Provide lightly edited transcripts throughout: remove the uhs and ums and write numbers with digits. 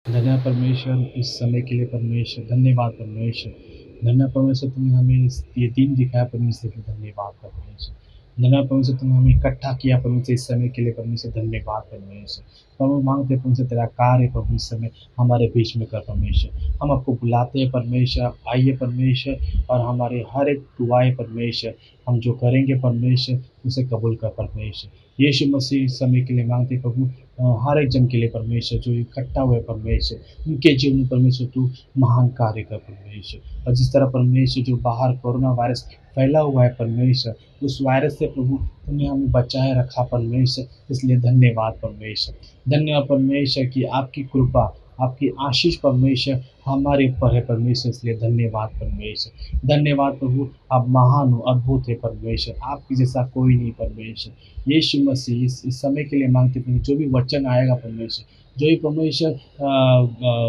धन्य परमेश्वर इस समय के लिए परमेश्वर, धन्यवाद परमेश्वर। धन्य परमेश्वर तुमने हमें ये दिन दिखाया परमेश्वर के धन्यवाद परमेश्वर। धन्य परमेश्वर तुमने हमें इकट्ठा किया परमेश्वर इस समय के लिए परमेश्वर धन्यवाद परमेश्वर। हम मांगते हैं परमेश्वर तेरा कार्य प्रभु इस समय हमारे बीच में कर परमेश्वर। हम आपको बुलाते हैं परमेश्वर, आप आइए परमेश्वर और हमारे हर एक दुआएं परमेश्वर हम जो करेंगे परमेश्वर उसे कबूल कर परमेश्वर। यीशु मसीह इस समय के लिए मांगते हैं प्रभु हर एक जन के लिए परमेश्वर जो इकट्ठा हुए परमेश्वर उनके जीवन में परमेश्वर तू महान कार्य कर परमेश्वर। और जिस तरह परमेश्वर जो बाहर कोरोना वायरस फैला हुआ है परमेश्वर, उस वायरस से प्रभु तुमने हमें बचाए रखा परमेश्वर, इसलिए धन्यवाद परमेश्वर। धन्यवाद परमेश्वर कि आपकी कृपा आपकी आशीष परमेश्वर हमारे ऊपर है परमेश्वर, इसलिए धन्यवाद परमेश्वर। धन्यवाद प्रभु, आप महान हो, अद्भुत है परमेश्वर, आपके जैसा कोई नहीं परमेश्वर। यीशु मसीह इस समय के लिए मांगते हैं जो भी वचन आएगा परमेश्वर, जो भी परमेश्वर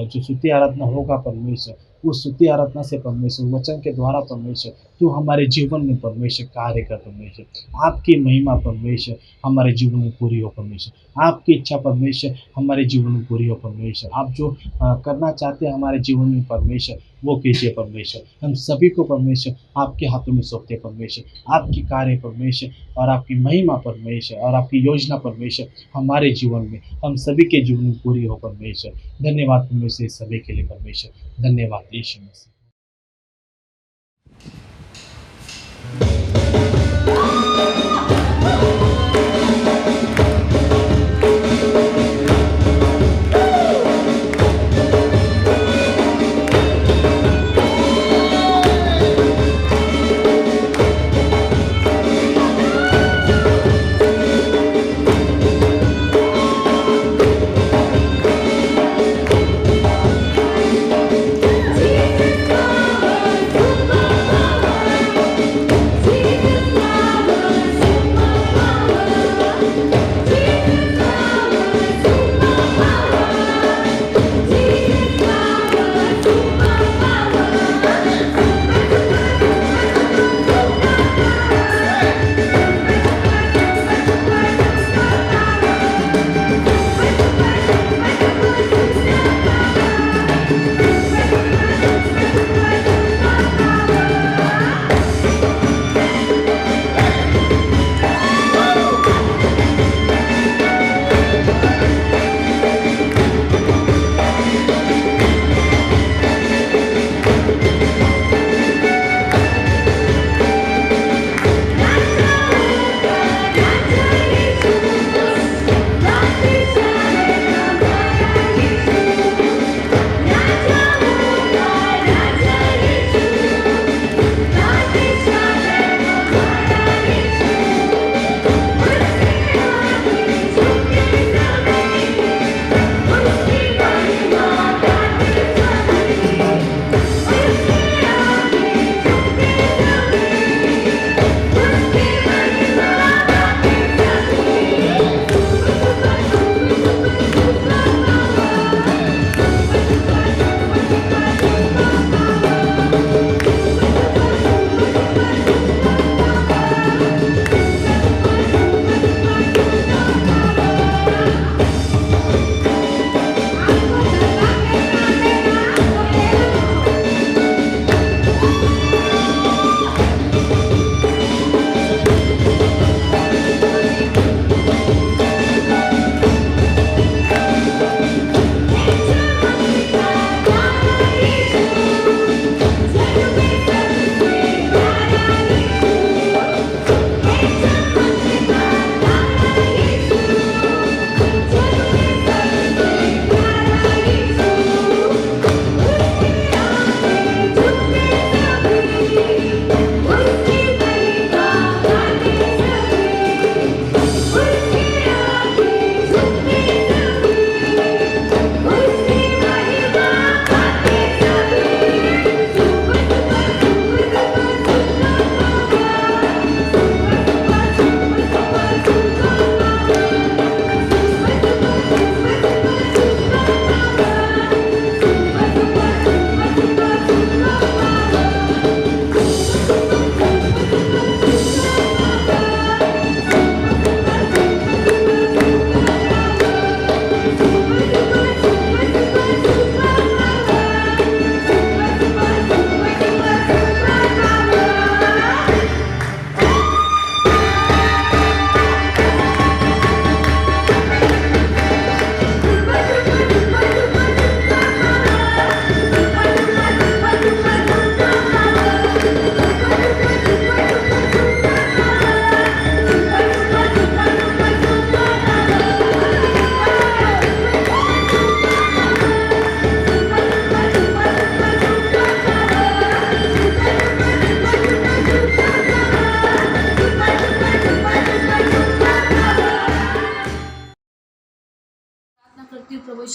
जो स्तुति आराधना होगा परमेश्वर, उस स्तुति आराधना से परमेश्वर वचन के द्वारा परमेश्वर तो हमारे जीवन में परमेश्वर कार्य कर परमेश्वर। आपकी महिमा परमेश्वर हमारे जीवन में पूरी हो परमेश्वर। आपकी इच्छा परमेश्वर हमारे जीवन में पूरी हो परमेश्वर। आप जो करना चाहते हैं हमारे जीवन में परमेश्वर वो कीजिए परमेश्वर। हम सभी को परमेश्वर आपके हाथों में सौंपते परमेश्वर। आपकी कार्य परमेश्वर और आपकी महिमा परमेश्वर और आपकी योजना परमेश्वर हमारे जीवन में हम सभी के जीवन में पूरी हो परमेश्वर। धन्यवाद परमेश्वर इस सभी के लिए परमेश्वर। धन्यवाद यीशु मसीह।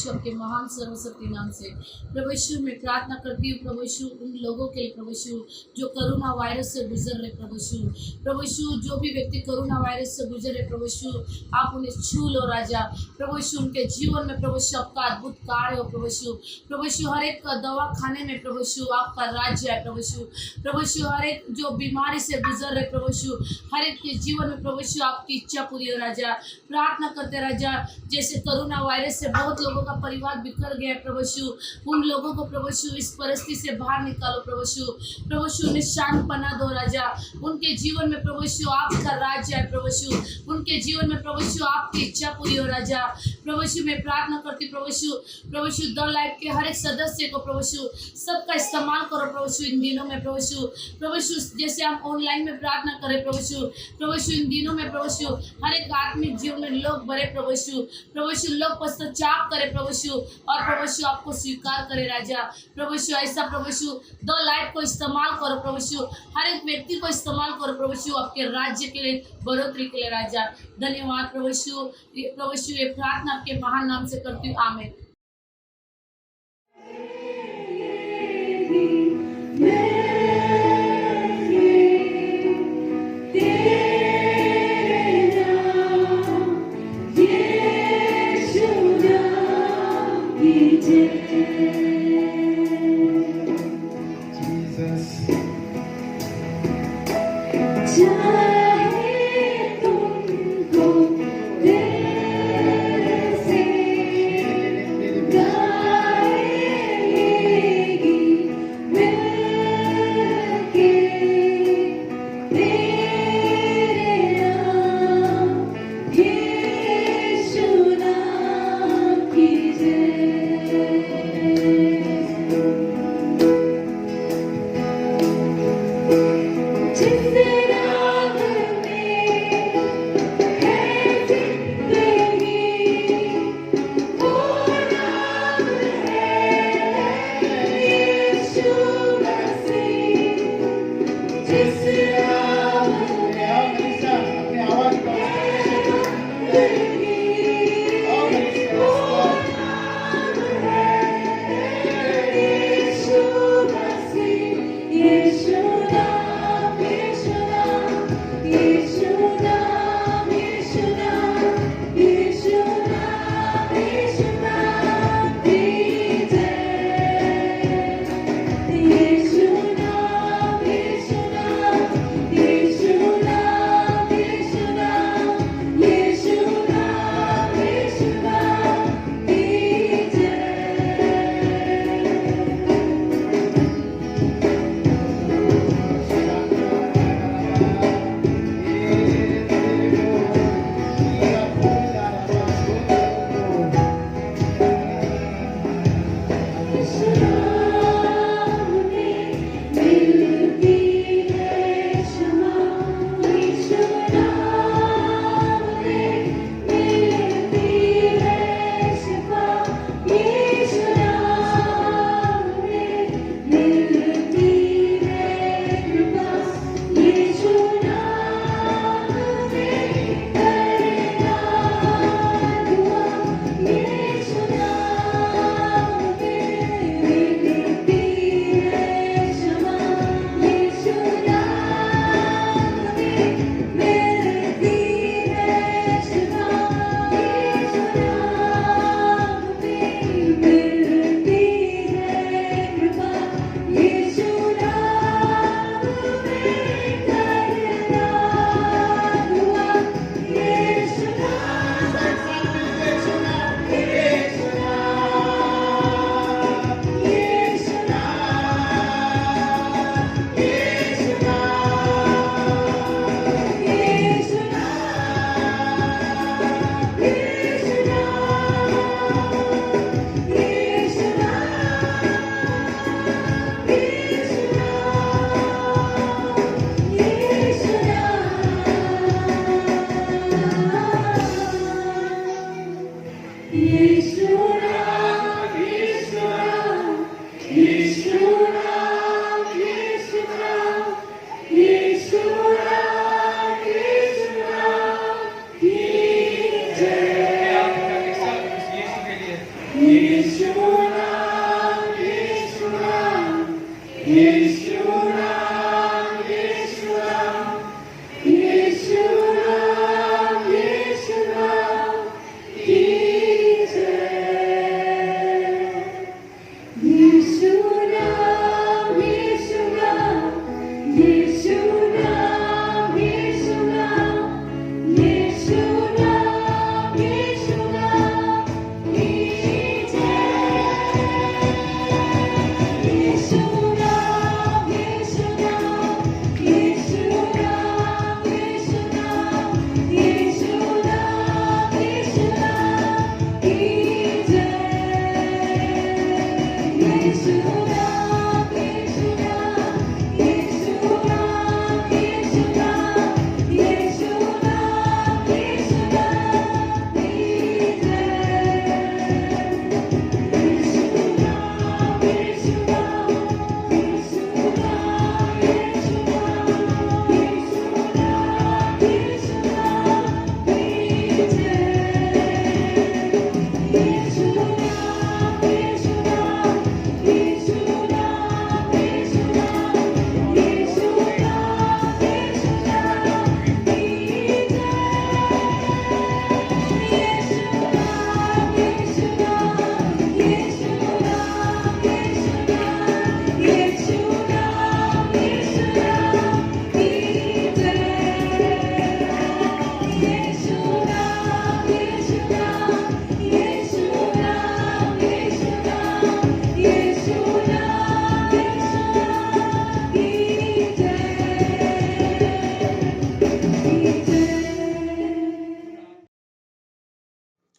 यीशु आपके महान सर्वशक्ति नाम से। प्रभु यीशु मैं प्रार्थना करती हूँ प्रभु यीशु उन लोगों के लिए प्रभु यीशु जो कोरोना वायरस से गुजर रहे प्रभु यीशु जो भी व्यक्ति कोरोना वायरस से गुजर रहे प्रभु यीशु आप उन्हें छू लो राजा। प्रभु यीशु उनके जीवन में प्रभु यीशु आपका अद्भुत कार्य हो प्रभु यीशु हर एक दवा खाने में प्रभु यीशु आपका राज्य है प्रभु यीशु हर एक जो बीमारी से गुजर रहे प्रभु यीशु हर एक के जीवन में प्रभु यीशु आपकी इच्छा पूरी हो राजा। प्रार्थना करते राजा जैसे कोरोना वायरस से बहुत लोगों का परिवार बिखर गया है प्रभु यीशु उन लोगों को प्रभु यीशु इस परिस्थिति से बाहर निकालो प्रभु यीशु निशान पना दो राजा। उनके जीवन में प्रभु यीशु आपका राज्य है प्रभु यीशु उनके जीवन में प्रभु यीशु आपकी इच्छा पूरी हो राजा। प्रभु यीशु मैं प्रार्थना करती प्रभु यीशु द लाइफ के हर एक सदस्य को प्रभु यीशु सबका इस्तेमाल करो प्रभु यीशु इन दिनों में प्रभु यीशु जैसे हम ऑनलाइन में प्रार्थना करें प्रभु यीशु इन दिनों में प्रभु यीशु हर एक आत्मिक जीवन में लोग बढ़े प्रभु यीशु लोग पश्चाताप करे प्रभु यीशु और प्रभु यीशु आपको स्वीकार करे राजा। प्रभु यीशु ऐसा प्रभु यीशु द लाइफ को इस्तेमाल करो प्रभु यीशु हर एक व्यक्ति को इस्तेमाल करो प्रभु यीशु आपके राज्य के लिए बढ़ोतरी के लिए राजा। धन्यवाद प्रभु यीशु ये प्रार्थना आपके महान नाम से करती हूँ आमीन।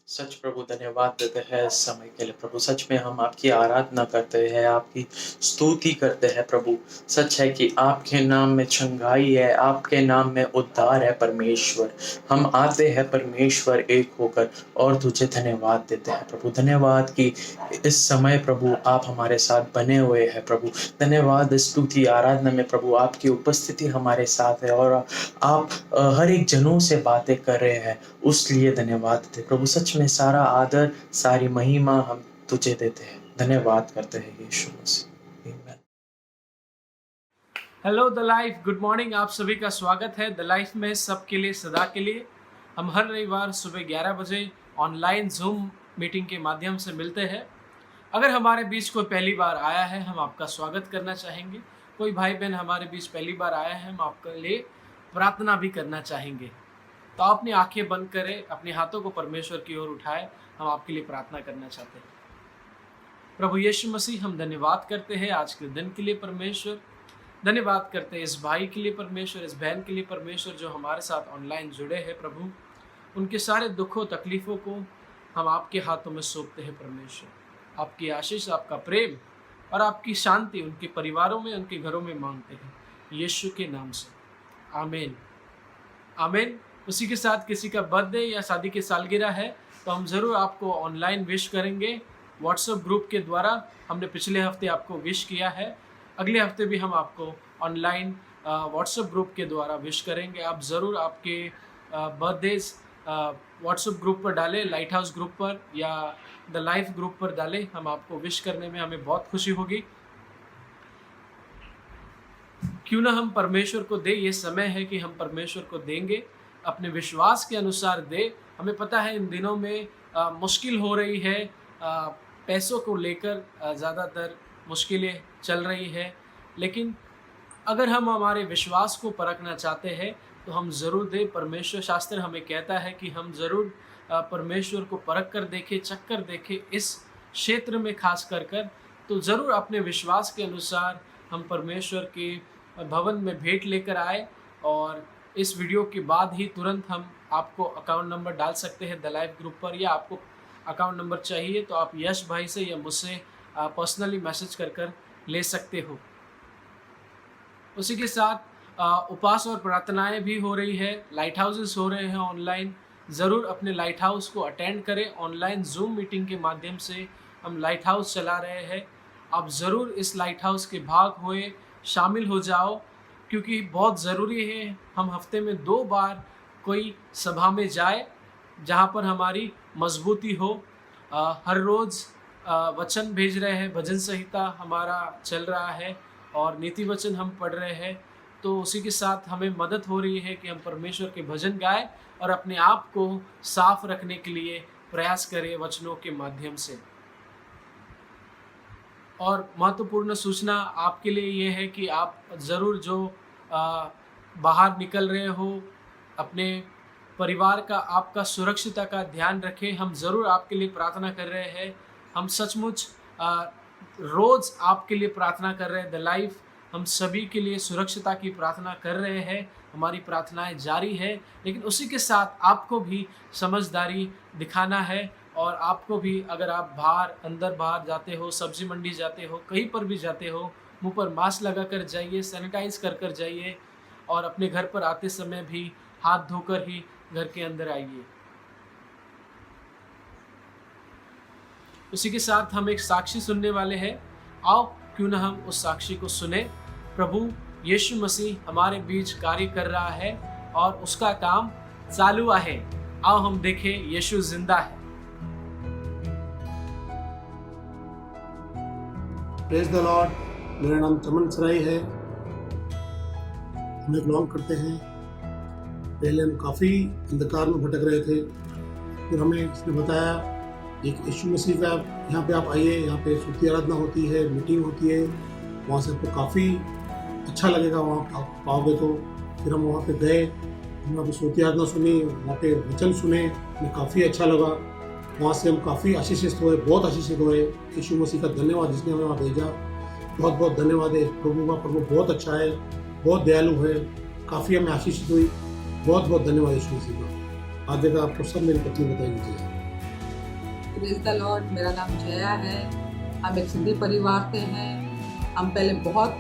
सच प्रभु धन्यवाद देते हैं इस समय के लिए प्रभु। सच में हम आपकी आराधना करते हैं, आपकी स्तुति करते हैं प्रभु। सच है कि आपके नाम में चंगाई है, आपके नाम में उद्धार है परमेश्वर। हम आते हैं परमेश्वर एक होकर और तुझे धन्यवाद देते हैं प्रभु। धन्यवाद कि इस समय प्रभु आप हमारे साथ बने हुए हैं प्रभु। धन्यवाद स्तुति आराधना में प्रभु आपकी उपस्थिति हमारे साथ है और आप हर एक जनों से बातें कर रहे हैं, उस लिए धन्यवाद देते प्रभु। सच में सारा आदर सारी महिमा हम तुझे देते हैं। धन्यवाद करते हैं यीशु मसीह। आमीन। Hello the life, good morning. आप सभी का स्वागत है द लाइफ में, सबके लिए सदा के लिए। हम हर रविवार सुबह 11 बजे ऑनलाइन जूम मीटिंग के माध्यम से मिलते हैं। अगर हमारे बीच कोई पहली बार आया है, हम आपका स्वागत करना चाहेंगे। कोई भाई बहन हमारे बीच पहली बार आया है, हम आपके लिए प्रार्थना भी करना चाहेंगे। तो आप अपनी आंखें बंद करें, अपने हाथों को परमेश्वर की ओर उठाएं। हम आपके लिए प्रार्थना करना चाहते हैं। प्रभु यीशु मसीह, हम धन्यवाद करते हैं आज के दिन के लिए परमेश्वर। धन्यवाद करते हैं इस भाई के लिए परमेश्वर, इस बहन के लिए परमेश्वर जो हमारे साथ ऑनलाइन जुड़े हैं प्रभु। उनके सारे दुखों तकलीफ़ों को हम आपके हाथों में सौंपते हैं परमेश्वर। आपकी आशीष, आपका प्रेम और आपकी शांति उनके परिवारों में, उनके घरों में मांगते हैं यीशु के नाम से। आमीन आमीन। उसी के साथ किसी का बर्थडे या शादी की सालगिरह है तो हम ज़रूर आपको ऑनलाइन विश करेंगे व्हाट्सएप ग्रुप के द्वारा। हमने पिछले हफ्ते आपको विश किया है, अगले हफ्ते भी हम आपको ऑनलाइन व्हाट्सएप ग्रुप के द्वारा विश करेंगे। आप ज़रूर आपके बर्थडेज व्हाट्सएप ग्रुप पर डालें, लाइट हाउस ग्रुप पर या द लाइफ ग्रुप पर डालें। हम आपको विश करने में हमें बहुत खुशी होगी। क्यों ना हम परमेश्वर को दे, ये समय है कि हम परमेश्वर को देंगे, अपने विश्वास के अनुसार दे। हमें पता है इन दिनों में मुश्किल हो रही है, पैसों को लेकर ज़्यादातर मुश्किलें चल रही है, लेकिन अगर हम हमारे विश्वास को परखना चाहते हैं तो हम ज़रूर दें। परमेश्वर शास्त्र हमें कहता है कि हम ज़रूर परमेश्वर को परख कर देखें, चख कर देखें इस क्षेत्र में खास कर तो ज़रूर अपने विश्वास के अनुसार हम परमेश्वर के भवन में भेंट लेकर आए। और इस वीडियो के बाद ही तुरंत हम आपको अकाउंट नंबर डाल सकते हैं द लाइफ ग्रुप पर, या आपको अकाउंट नंबर चाहिए तो आप यश भाई से या मुझसे पर्सनली मैसेज कर ले सकते हो। उसी के साथ उपवास और प्रार्थनाएं भी हो रही है, लाइट हाउसेस हो रहे हैं ऑनलाइन। ज़रूर अपने लाइट हाउस को अटेंड करें। ऑनलाइन जूम मीटिंग के माध्यम से हम लाइट हाउस चला रहे हैं। आप ज़रूर इस लाइट हाउस के भाग हुए, शामिल हो जाओ, क्योंकि बहुत ज़रूरी है हम हफ्ते में 2 बार कोई सभा में जाए जहाँ पर हमारी मजबूती हो। हर रोज़ वचन भेज रहे हैं, भजन संहिता हमारा चल रहा है और नीति वचन हम पढ़ रहे हैं, तो उसी के साथ हमें मदद हो रही है कि हम परमेश्वर के भजन गाएं और अपने आप को साफ रखने के लिए प्रयास करें वचनों के माध्यम से। और महत्वपूर्ण सूचना आपके लिए ये है कि आप ज़रूर जो बाहर निकल रहे हो, अपने परिवार का, आपका सुरक्षिता का ध्यान रखें। हम ज़रूर आपके लिए प्रार्थना कर रहे हैं। हम सचमुच रोज़ आपके लिए प्रार्थना कर रहे हैं। द लाइफ हम सभी के लिए सुरक्षिता की प्रार्थना कर रहे हैं। हमारी प्रार्थनाएं जारी है, लेकिन उसी के साथ आपको भी समझदारी दिखाना है। और आपको भी, अगर आप अंदर बाहर जाते हो, सब्जी मंडी जाते हो, कहीं पर भी जाते हो, मुंह पर मास्क लगा कर जाइए, सैनिटाइज कर जाइए और अपने घर पर आते समय भी हाथ धोकर ही घर के अंदर आइए। उसी के साथ हम एक साक्षी सुनने वाले हैं। आओ क्यों ना हम उस साक्षी को सुने। प्रभु यीशु मसीह हमारे बीच कार्य कर रहा है और उसका काम चालू है। आओ हम देखें, यीशु जिंदा है। Praise the Lord. मेरा नाम चमन सराय है। हम एक लॉन्ग करते हैं। पहले हम काफ़ी अंधकार में भटक रहे थे, फिर हमें इसने बताया एक यीशु मसीह का यहाँ पे आप आइए, यहाँ पे स्तुति आराधना होती है, मीटिंग होती है, वहाँ से आपको काफ़ी अच्छा लगेगा, वहाँ पाओगे तो। फिर हम वहाँ पे गए, हमने वहाँ पे स्तुति आराधना सुनी, वहाँ पे वचन सुने, हमें काफ़ी अच्छा लगा। वहाँ से हम काफ़ी आशीषित हुए, बहुत आशीषित हुए। यीशु मसीह का धन्यवाद जिसने हमें वहाँ भेजा। बहुत बहुत धन्यवाद है प्रभु का। प्रभु बहुत अच्छा है, बहुत दयालु है, काफ़ी हमें आशीषित हुई। बहुत बहुत धन्यवाद यीशु मसीह का। आगे का आपको सब मेरी पत्नी बताई दीजिए। Praise the Lord. मेरा नाम जया है। हम एक सिंधी परिवार से हैं। हम पहले बहुत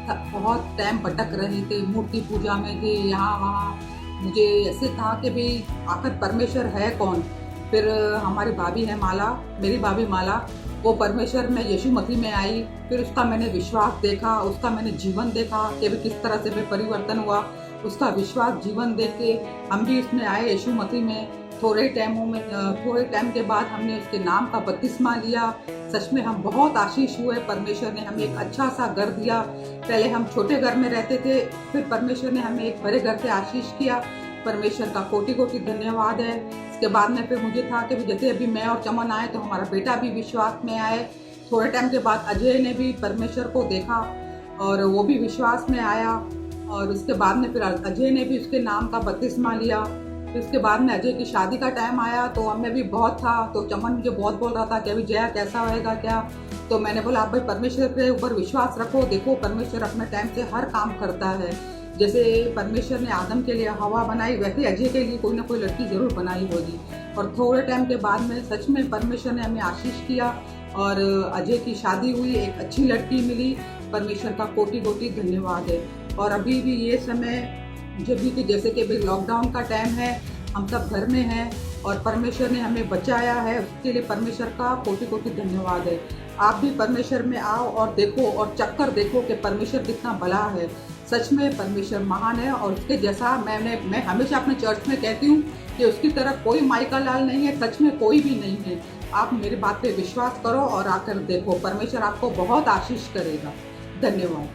टाइम भटक रहे थे, मूर्ति पूजा में थे, यहाँ वहाँ। मुझे ऐसे था कि भी आखिर परमेश्वर है कौन। फिर हमारी भाभी है माला, मेरी भाभी माला, वो परमेश्वर में यीशु मसीह में आई। फिर उसका मैंने विश्वास देखा, उसका मैंने जीवन देखा कि भी किस तरह से भी परिवर्तन हुआ। उसका विश्वास जीवन देख के हम भी उसमें आए यीशु मसीह में। थोड़े टाइम के बाद हमने उसके नाम का बपतिस्मा लिया। सच में हम बहुत आशीष हुए। परमेश्वर ने हमें एक अच्छा सा घर दिया। पहले हम छोटे घर में रहते थे, फिर परमेश्वर ने हमें एक बड़े घर से आशीष किया। परमेश्वर का कोटि कोटि धन्यवाद है। इसके बाद में फिर मुझे था कि जैसे अभी मैं और चमन आए तो हमारा बेटा भी विश्वास में आए। थोड़े टाइम के बाद अजय ने भी परमेश्वर को देखा और वो भी विश्वास में आया। और उसके बाद में फिर अजय ने भी उसके नाम का बपतिस्मा लिया। फिर उसके बाद में अजय की शादी का टाइम आया तो हमें भी बहुत था। तो चमन मुझे बहुत बोल रहा था कि अभी जया कैसा होएगा क्या। तो मैंने बोला आप भाई परमेश्वर के ऊपर विश्वास रखो, देखो परमेश्वर अपने टाइम से हर काम करता है। जैसे परमेश्वर ने आदम के लिए हवा बनाई, वैसे अजय के लिए कोई ना कोई लड़की ज़रूर बनाई होगी। और थोड़े टाइम के बाद में सच में परमेश्वर ने हमें आशीष किया और अजय की शादी हुई, एक अच्छी लड़की मिली। परमेश्वर का कोटि कोटि धन्यवाद है। और अभी भी ये समय जब भी जैसे कि अभी लॉकडाउन का टाइम है, हम सब घर में हैं और परमेश्वर ने हमें बचाया है, उसके लिए परमेश्वर का कोटि कोटि धन्यवाद है। आप भी परमेश्वर में आओ और देखो और चक्कर देखो कि परमेश्वर कितना भला है। सच में परमेश्वर महान है और उसके जैसा मैं हमेशा अपने चर्च में कहती हूँ कि उसकी तरह कोई माइका लाल नहीं है, सच में कोई भी नहीं है। आप मेरी बात पे विश्वास करो और आकर देखो, परमेश्वर आपको बहुत आशीष करेगा। धन्यवाद।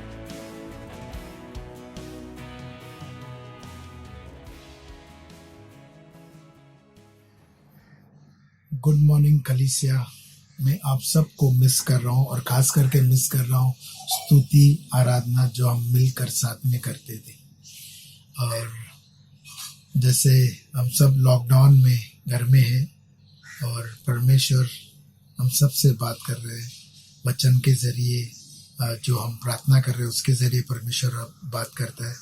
गुड मॉर्निंग कलीसिया। मैं आप सबको मिस कर रहा हूँ और खास करके मिस कर रहा हूँ स्तुति आराधना जो हम मिलकर साथ में करते थे। और जैसे हम सब लॉकडाउन में घर में हैं और परमेश्वर हम सब से बात कर रहे हैं वचन के ज़रिए, जो हम प्रार्थना कर रहे हैं उसके ज़रिए परमेश्वर बात करता है।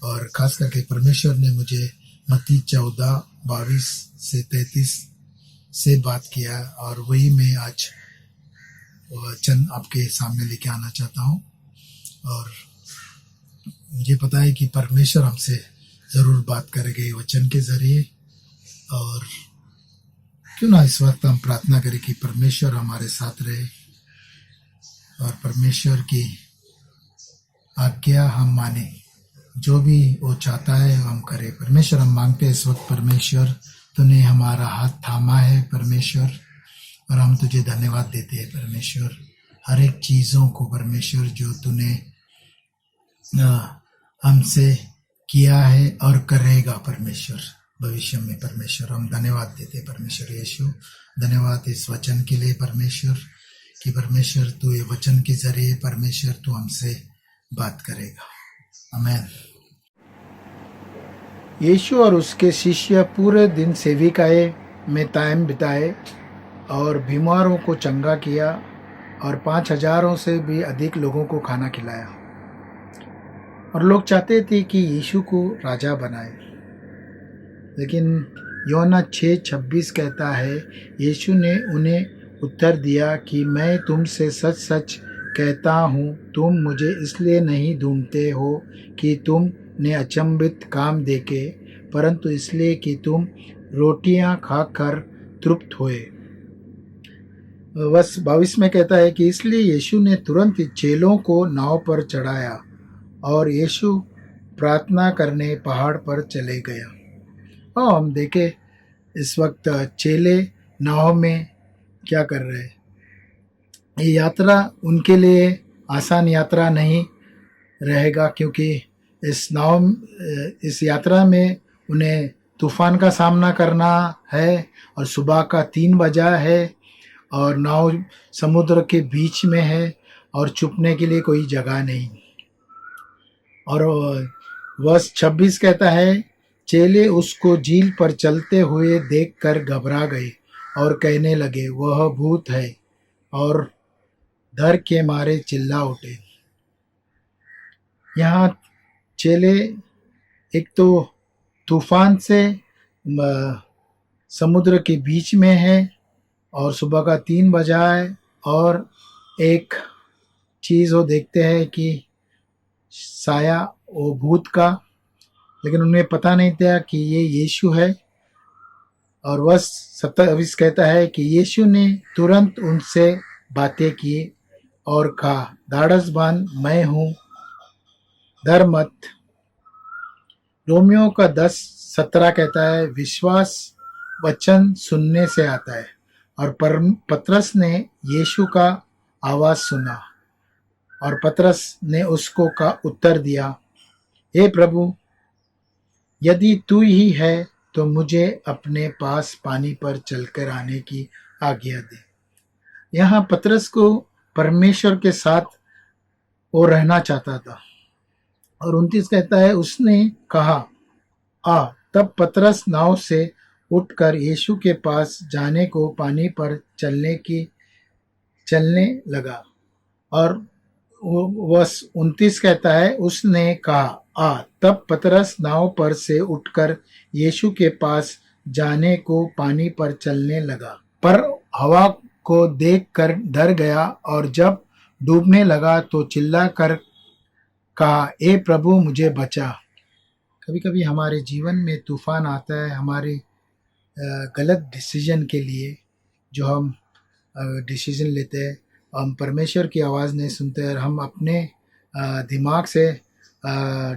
और ख़ास करके परमेश्वर ने मुझे मत्ती 14:22-33 से बात किया और वही मैं आज वचन आपके सामने लेके आना चाहता हूँ। और मुझे पता है कि परमेश्वर हमसे ज़रूर बात करेंगे वचन के ज़रिए। और क्यों ना इस वक्त हम प्रार्थना करें कि परमेश्वर हमारे साथ रहे और परमेश्वर की आज्ञा हम माने, जो भी वो चाहता है हम करें। परमेश्वर हम मांगते हैं इस वक्त, परमेश्वर तूने हमारा हाथ थामा है परमेश्वर, और हम तुझे धन्यवाद देते हैं परमेश्वर हर एक चीज़ों को परमेश्वर जो तूने हमसे किया है और करेगा परमेश्वर भविष्य में। परमेश्वर हम धन्यवाद देते परमेश्वर यीशु, धन्यवाद इस वचन के लिए परमेश्वर, कि परमेश्वर तू ये वचन के जरिए परमेश्वर तू हमसे बात करेगा। आमीन। यीशु और उसके शिष्य पूरे दिन सेविकाए में टाइम बिताए और बीमारों को चंगा किया और 5,000 से भी अधिक लोगों को खाना खिलाया। और लोग चाहते थे कि यीशु को राजा बनाए, लेकिन यूहन्ना 6:26 कहता है, यीशु ने उन्हें उत्तर दिया कि मैं तुमसे सच सच कहता हूँ, तुम मुझे इसलिए नहीं ढूंढते हो कि तुमने अचंभित काम देखे, परंतु इसलिए कि तुम रोटियां खाकर तृप्त हुए। वर्ष 22 में कहता है कि इसलिए यीशु ने तुरंत चेलों को नाव पर चढ़ाया और यीशु प्रार्थना करने पहाड़ पर चले गया। और हम देखें इस वक्त चेले नाव में क्या कर रहे हैं। ये यात्रा उनके लिए आसान यात्रा नहीं रहेगा, क्योंकि इस यात्रा में उन्हें तूफान का सामना करना है और सुबह का 3 बजा है और नाव समुद्र के बीच में है और छुपने के लिए कोई जगह नहीं। और वर्ष 26 कहता है, चेले उसको झील पर चलते हुए देखकर घबरा गए और कहने लगे वह भूत है, और डर के मारे चिल्ला उठे। यहाँ चेले एक तो तूफान से समुद्र के बीच में है और सुबह का 3 बजा है, और एक चीज़ वो देखते हैं कि साया वो भूत का, लेकिन उन्हें पता नहीं था कि ये यीशु है। और वर्ष 27 कहता है कि यीशु ने तुरंत उनसे बातें की और कहा, धाड़स बांध, मैं हूँ, डर मत। रोमियो का 10:17 कहता है, विश्वास वचन सुनने से आता है। और पतरस ने यीशु का आवाज़ सुना और पतरस ने उसको का उत्तर दिया, हे प्रभु, यदि तू ही है तो मुझे अपने पास पानी पर चलकर आने की आज्ञा दे। यहाँ पतरस को परमेश्वर के साथ वो रहना चाहता था। और 29 कहता है, उसने कहा आ। तब पतरस नाव से उठकर यीशु के पास जाने को पानी पर चलने लगा। और वर्ष 29 कहता है, उसने कहा आ। तब पतरस नाव पर से उठकर यीशु के पास जाने को पानी पर चलने लगा, पर हवा को देखकर डर गया और जब डूबने लगा तो चिल्लाकर कहा, ए प्रभु, मुझे बचा। कभी कभी हमारे जीवन में तूफान आता है हमारे गलत डिसीजन के लिए, जो हम डिसीजन लेते हैं, हम परमेश्वर की आवाज़ नहीं सुनते और हम अपने दिमाग से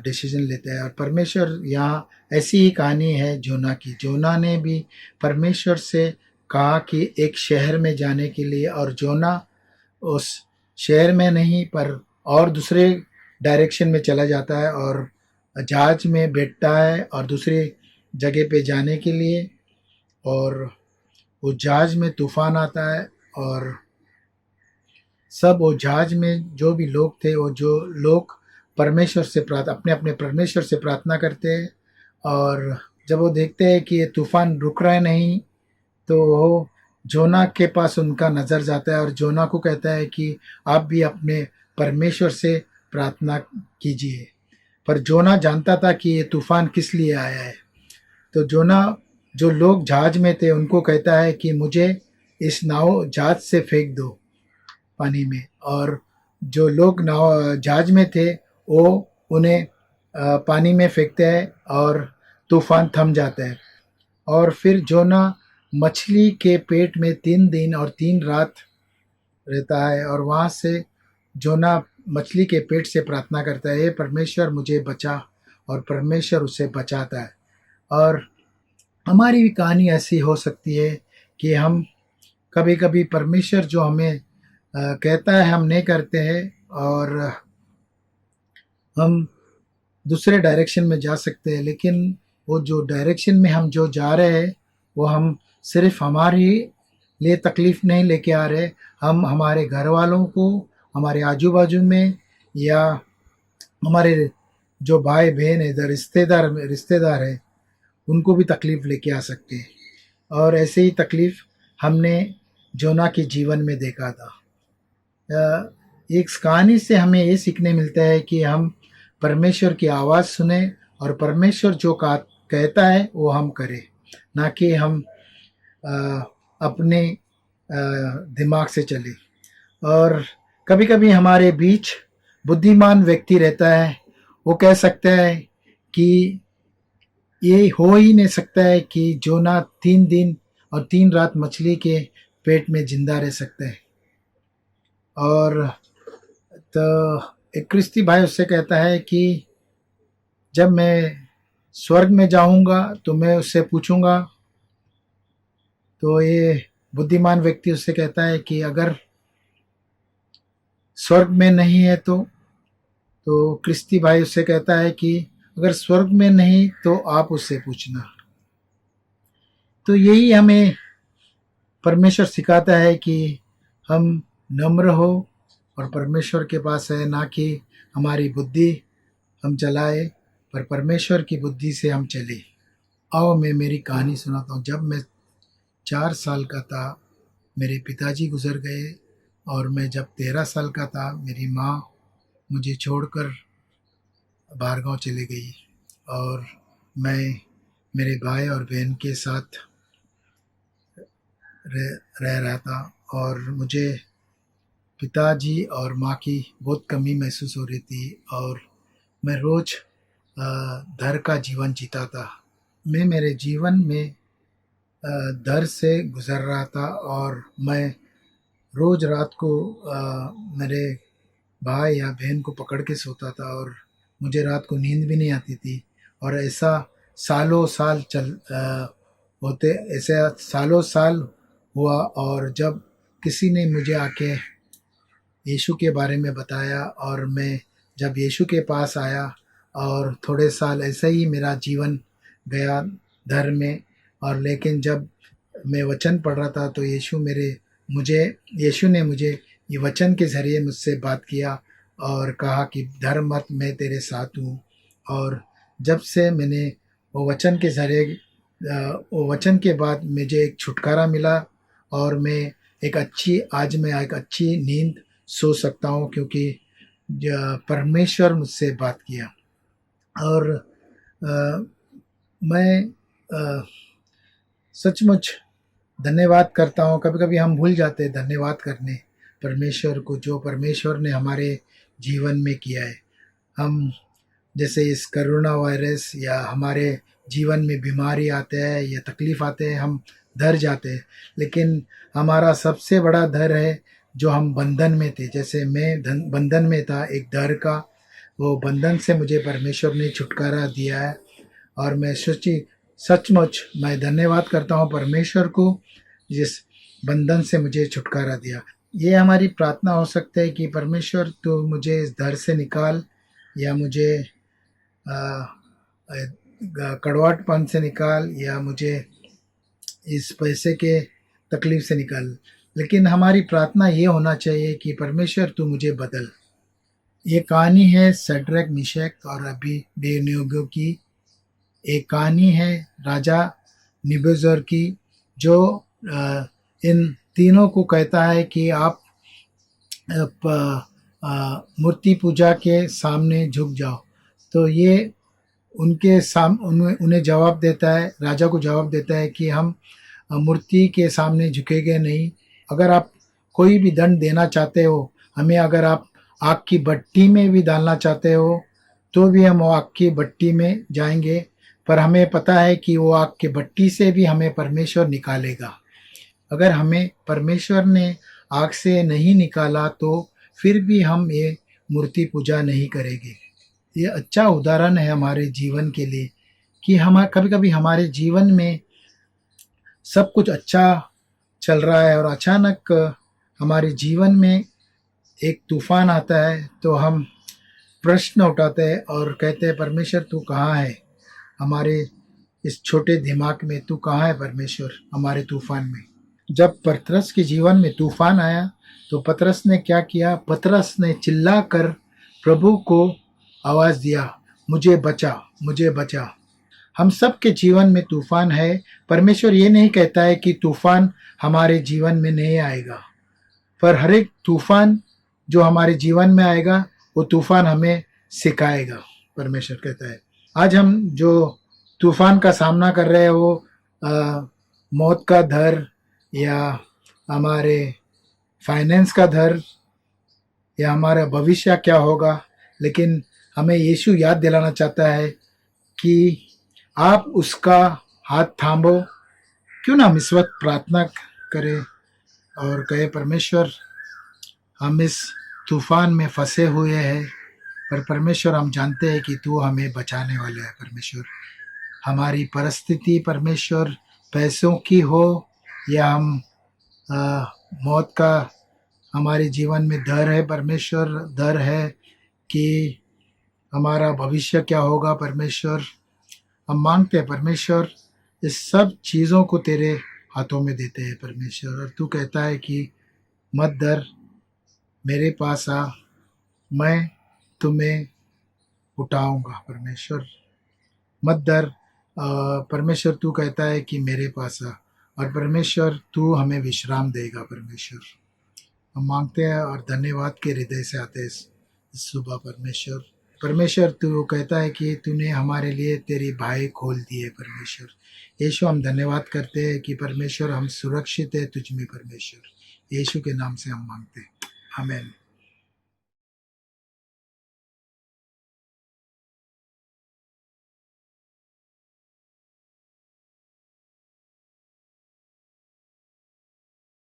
डिसीजन लेते हैं। और परमेश्वर यहाँ ऐसी ही कहानी है जोना की। जोना ने भी परमेश्वर से कहा कि एक शहर में जाने के लिए, और जोना उस शहर में नहीं पर और दूसरे डायरेक्शन में चला जाता है और जहाज में बैठता है और दूसरी जगह पे जाने के लिए। और वो जहाज में तूफान आता है और सब वो जहाज में जो भी लोग थे, वो जो लोग परमेश्वर से अपने अपने परमेश्वर से प्रार्थना करते हैं, और जब वो देखते हैं कि ये तूफान रुक रहा है नहीं, तो वो जोना के पास उनका नज़र जाता है और जोना को कहता है कि आप भी अपने परमेश्वर से प्रार्थना कीजिए। पर जोना जानता था कि ये तूफान किस लिए आया है। तो जोना जो लोग जहाज में थे उनको कहता है कि मुझे इस नाव जहाज से फेंक दो पानी में। और जो लोग नाव जहाज में थे वो उन्हें पानी में फेंकते हैं और तूफान थम जाता है। और फिर जोना मछली के पेट में 3 दिन और 3 रात रहता है, और वहाँ से जोना मछली के पेट से प्रार्थना करता है, हे परमेश्वर मुझे बचा, और परमेश्वर उसे बचाता है। और हमारी भी कहानी ऐसी हो सकती है कि हम कभी कभी परमेश्वर जो हमें कहता है हम नहीं करते हैं, और हम दूसरे डायरेक्शन में जा सकते हैं, लेकिन वो जो डायरेक्शन में हम जो जा रहे हैं वो हम सिर्फ हमारी लिए तकलीफ़ नहीं लेके आ रहे, हम हमारे घर वालों को, हमारे आजू बाजू में या हमारे जो भाई बहन है, रिश्तेदार है, उनको भी तकलीफ़ लेके आ सकते हैं। और ऐसे ही तकलीफ़ हमने जोना के जीवन में देखा था। एक कहानी से हमें ये सीखने मिलता है कि हम परमेश्वर की आवाज़ सुने और परमेश्वर जो कहता है वो हम करें, ना कि हम अपने दिमाग से चले। और कभी कभी हमारे बीच बुद्धिमान व्यक्ति रहता है, वो कह सकता है कि ये हो ही नहीं सकता है कि जोना 3 दिन और 3 रात मछली के पेट में जिंदा रह सकता है। और तो एक क्रिस्ती भाई उससे कहता है कि जब मैं स्वर्ग में जाऊंगा तो मैं उससे पूछूंगा, तो ये बुद्धिमान व्यक्ति उससे कहता है कि अगर स्वर्ग में नहीं है तो क्रिस्ती भाई उससे कहता है कि अगर स्वर्ग में नहीं तो आप उससे पूछना। तो यही हमें परमेश्वर सिखाता है कि हम नम्र हो और परमेश्वर के पास है, ना कि हमारी बुद्धि हम चलाए, पर परमेश्वर की बुद्धि से हम चले। आओ मैं मेरी कहानी सुनाता हूँ। जब मैं 4 साल का था मेरे पिताजी गुजर गए, और मैं जब 13 साल का था मेरी माँ मुझे छोड़कर बाहर गाँव चली गई, और मैं मेरे भाई और बहन के साथ रह रहा था। और मुझे पिताजी और माँ की बहुत कमी महसूस हो रही थी, और मैं रोज़ डर का जीवन जीता था। मैं मेरे जीवन में डर से गुज़र रहा था, और मैं रोज़ रात को मेरे भाई या बहन को पकड़ के सोता था, और मुझे रात को नींद भी नहीं आती थी। और ऐसा सालों साल सालों साल हुआ। और जब किसी ने मुझे आके यीशु के बारे में बताया, और मैं जब यीशु के पास आया, और थोड़े साल ऐसे ही मेरा जीवन गया धर्म में। और लेकिन जब मैं वचन पढ़ रहा था तो यीशु ने मुझे ये वचन के ज़रिए मुझसे बात किया और कहा कि डर मत, मैं तेरे साथ हूँ। और जब से मैंने वो वचन के ज़रिए वो वचन के बाद मुझे एक छुटकारा मिला, और मैं आज मैं एक अच्छी नींद सो सकता हूँ, क्योंकि परमेश्वर मुझसे बात किया। और मैं सचमुच धन्यवाद करता हूँ। कभी कभी हम भूल जाते हैं धन्यवाद करने परमेश्वर को, जो परमेश्वर ने हमारे जीवन में किया है। हम जैसे इस कोरोना वायरस या हमारे जीवन में बीमारी आते हैं या तकलीफ़ आते हैं, हम डर जाते हैं, लेकिन हमारा सबसे बड़ा डर है जो हम बंधन में थे। जैसे मैं बंधन में था एक डर का, वो बंधन से मुझे परमेश्वर ने छुटकारा दिया है। और मैं सचमुच मैं धन्यवाद करता हूँ परमेश्वर को, जिस बंधन से मुझे छुटकारा दिया। ये हमारी प्रार्थना हो सकता है कि परमेश्वर तो मुझे इस डर से निकाल, या मुझे कड़वाहटपन से निकाल, या मुझे इस पैसे के तकलीफ़ से निकाल। लेकिन हमारी प्रार्थना ये होना चाहिए कि परमेश्वर तू मुझे बदल। ये कहानी है शद्रक, मिशक और अबेदनगो की। एक कहानी है राजा नबूकदनेस्सर की, जो इन तीनों को कहता है कि आप मूर्ति पूजा के सामने झुक जाओ। तो ये उन्हें जवाब देता है, राजा को जवाब देता है कि हम मूर्ति के सामने झुकेंगे नहीं। अगर आप कोई भी दंड देना चाहते हो हमें, अगर आप आग की भट्टी में भी डालना चाहते हो तो भी हम वो आग की भट्टी में जाएंगे, पर हमें पता है कि वो आग की भट्टी से भी हमें परमेश्वर निकालेगा। अगर हमें परमेश्वर ने आग से नहीं निकाला तो फिर भी हम ये मूर्ति पूजा नहीं करेंगे। ये अच्छा उदाहरण है हमारे जीवन के लिए कि हम कभी कभी हमारे जीवन में सब कुछ अच्छा चल रहा है और अचानक हमारे जीवन में एक तूफान आता है, तो हम प्रश्न उठाते हैं और कहते हैं परमेश्वर तू कहाँ है, हमारे इस छोटे दिमाग में तू कहाँ है परमेश्वर, हमारे तूफान में। जब पतरस के जीवन में तूफान आया तो पतरस ने क्या किया, पतरस ने चिल्ला कर प्रभु को आवाज़ दिया, मुझे बचा, मुझे बचा। हम सब के जीवन में तूफान है। परमेश्वर ये नहीं कहता है कि तूफान हमारे जीवन में नहीं आएगा, पर हर एक तूफान जो हमारे जीवन में आएगा वो तूफान हमें सिखाएगा। परमेश्वर कहता है आज हम जो तूफान का सामना कर रहे हैं वो मौत का डर या हमारे फाइनेंस का डर या हमारा भविष्य क्या होगा, लेकिन हमें यीशु याद दिलाना चाहता है कि आप उसका हाथ थामो। क्यों ना हम इस वक्त प्रार्थना करें और कहे परमेश्वर हम इस तूफान में फंसे हुए हैं, पर परमेश्वर हम जानते हैं कि तू हमें बचाने वाला है। परमेश्वर हमारी परिस्थिति परमेश्वर पैसों की हो या हम मौत का हमारे जीवन में डर है परमेश्वर, डर है कि हमारा भविष्य क्या होगा परमेश्वर, हम मांगते हैं परमेश्वर इस सब चीज़ों को तेरे हाथों में देते हैं परमेश्वर। और तू कहता है कि मत डर, मेरे पास आ, मैं तुम्हें उठाऊंगा परमेश्वर, मत डर। परमेश्वर तू कहता है कि मेरे पास आ, और परमेश्वर तू हमें विश्राम देगा परमेश्वर। हम मांगते हैं और धन्यवाद के हृदय से आते हैं इस सुबह परमेश्वर। परमेश्वर तू कहता है कि तूने हमारे लिए तेरी बाहें खोल दी है परमेश्वर। यीशु हम धन्यवाद करते हैं कि परमेश्वर हम सुरक्षित है तुझ में परमेश्वर। यीशु के नाम से हम मांगते हैं, आमीन।